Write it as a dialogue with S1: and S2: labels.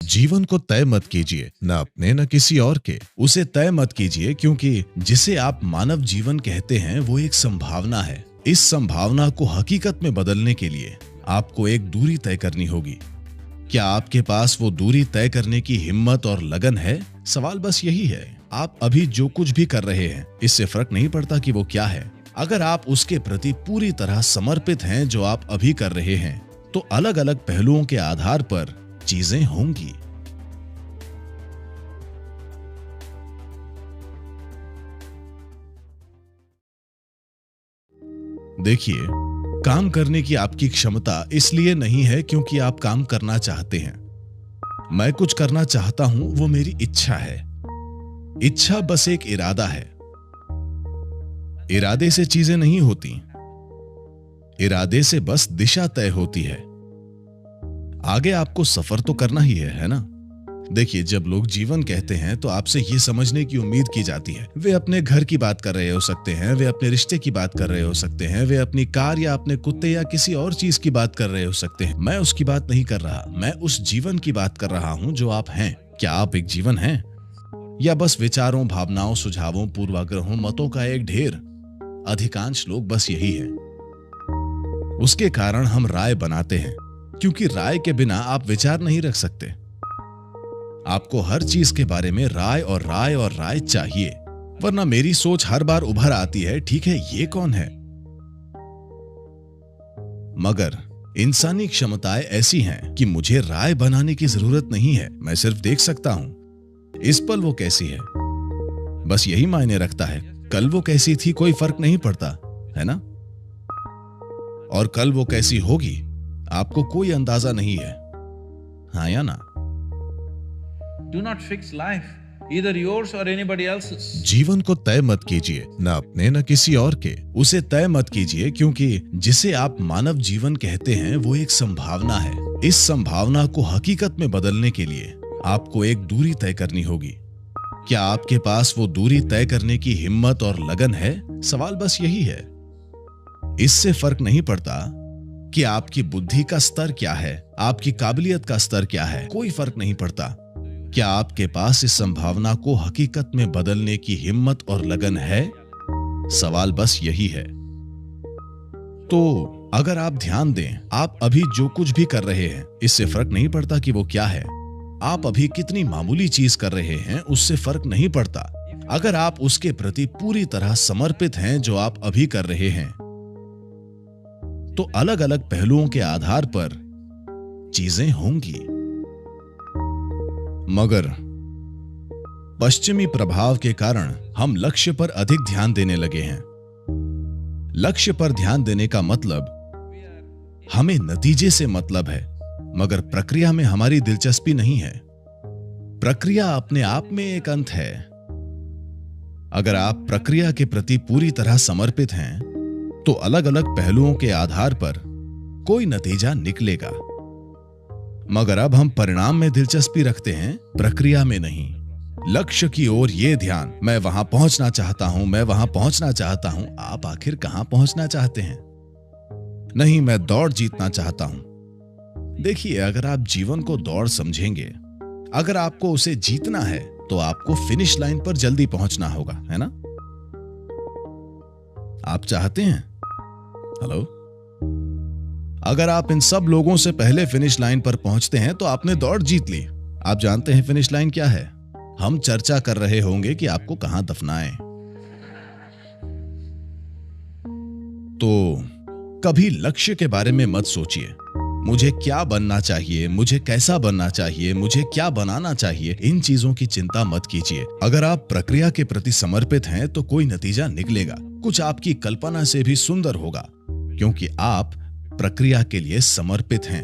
S1: जीवन को तय मत कीजिए, न अपने न किसी और के। उसे तय मत कीजिए क्योंकि जिसे आप मानव जीवन कहते हैं वो एक संभावना है। इस संभावना को हकीकत में बदलने के लिए आपको एक दूरी तय करनी होगी। क्या आपके पास वो दूरी तय करने की हिम्मत और लगन है? सवाल बस यही है। आप अभी जो कुछ भी कर रहे हैं, इससे फर्क नहीं पड़ता कि वो क्या है। अगर आप उसके प्रति पूरी तरह समर्पित हैं जो आप अभी कर रहे हैं, तो अलग अलग पहलुओं के आधार पर चीजें होंगी। देखिए, काम करने की आपकी क्षमता इसलिए नहीं है क्योंकि आप काम करना चाहते हैं। मैं कुछ करना चाहता हूं, वो मेरी इच्छा है। इच्छा बस एक इरादा है। इरादे से चीजें नहीं होती, इरादे से बस दिशा तय होती है। आगे आपको सफर तो करना ही है ना? देखिए, जब लोग जीवन कहते हैं तो आपसे ये समझने की उम्मीद की जाती है। वे अपने घर की बात कर रहे हो सकते हैं, वे अपने रिश्ते की बात कर रहे हो सकते हैं, वे अपनी कार या अपने कुत्ते या किसी और चीज की बात कर रहे हो सकते हैं। मैं उसकी बात नहीं कर रहा, मैं उस जीवन की बात कर रहा हूं जो आप हैं। क्या आप एक जीवन हैं या बस विचारों, भावनाओं, सुझावों, पूर्वाग्रहों, मतों का एक ढेर? अधिकांश लोग बस यही है। उसके कारण हम राय बनाते हैं, क्योंकि राय के बिना आप विचार नहीं रख सकते। आपको हर चीज के बारे में राय और राय और राय चाहिए, वरना मेरी सोच हर बार उभर आती है, ठीक है, ये कौन है? मगर इंसानी क्षमताएं ऐसी हैं कि मुझे राय बनाने की जरूरत नहीं है। मैं सिर्फ देख सकता हूं इस पल वो कैसी है, बस यही मायने रखता है। कल वो कैसी थी कोई फर्क नहीं पड़ता, है ना? और कल वो कैसी होगी आपको कोई अंदाजा नहीं है, हाँ या ना?
S2: Do not fix life, either yours or anybody else's.
S1: जीवन को तय मत कीजिए, न अपने न किसी और के। उसे तय मत कीजिए क्योंकि जिसे आप मानव जीवन कहते हैं वो एक संभावना है। इस संभावना को हकीकत में बदलने के लिए आपको एक दूरी तय करनी होगी। क्या आपके पास वो दूरी तय करने की हिम्मत और लगन है? सवाल बस यही है। इससे फर्क नहीं पड़ता कि आपकी बुद्धि का स्तर क्या है, आपकी काबिलियत का स्तर क्या है, कोई फर्क नहीं पड़ता। क्या आपके पास इस संभावना को हकीकत में बदलने की हिम्मत और लगन है? सवाल बस यही है। तो अगर आप ध्यान दें, आप अभी जो कुछ भी कर रहे हैं, इससे फर्क नहीं पड़ता कि वो क्या है। आप अभी कितनी मामूली चीज कर रहे हैं, उससे फर्क नहीं पड़ता। अगर आप उसके प्रति पूरी तरह समर्पित हैं जो आप अभी कर रहे हैं, तो अलग अलग पहलुओं के आधार पर चीजें होंगी। मगर पश्चिमी प्रभाव के कारण हम लक्ष्य पर अधिक ध्यान देने लगे हैं। लक्ष्य पर ध्यान देने का मतलब हमें नतीजे से मतलब है, मगर प्रक्रिया में हमारी दिलचस्पी नहीं है। प्रक्रिया अपने आप में एक अंत है। अगर आप प्रक्रिया के प्रति पूरी तरह समर्पित हैं, तो अलग अलग पहलुओं के आधार पर कोई नतीजा निकलेगा। मगर अब हम परिणाम में दिलचस्पी रखते हैं, प्रक्रिया में नहीं। लक्ष्य की ओर ये ध्यान, मैं वहां पहुंचना चाहता हूं, मैं वहां पहुंचना चाहता हूं। आप आखिर कहां पहुंचना चाहते हैं? नहीं, मैं दौड़ जीतना चाहता हूं। देखिए, अगर आप जीवन को दौड़ समझेंगे, अगर आपको उसे जीतना है, तो आपको फिनिश लाइन पर जल्दी पहुंचना होगा, है ना? आप चाहते हैं? हेलो? अगर आप इन सब लोगों से पहले फिनिश लाइन पर पहुंचते हैं तो आपने दौड़ जीत ली। आप जानते हैं फिनिश लाइन क्या है? हम चर्चा कर रहे होंगे कि आपको कहां दफनाएं। तो कभी लक्ष्य के बारे में मत सोचिए, मुझे क्या बनना चाहिए, मुझे कैसा बनना चाहिए, मुझे क्या बनाना चाहिए। इन चीजों की चिंता मत कीजिए। अगर आप प्रक्रिया के प्रति समर्पित हैं तो कोई नतीजा निकलेगा। कुछ आपकी कल्पना से भी सुंदर होगा, क्योंकि आप प्रक्रिया के लिए समर्पित हैं।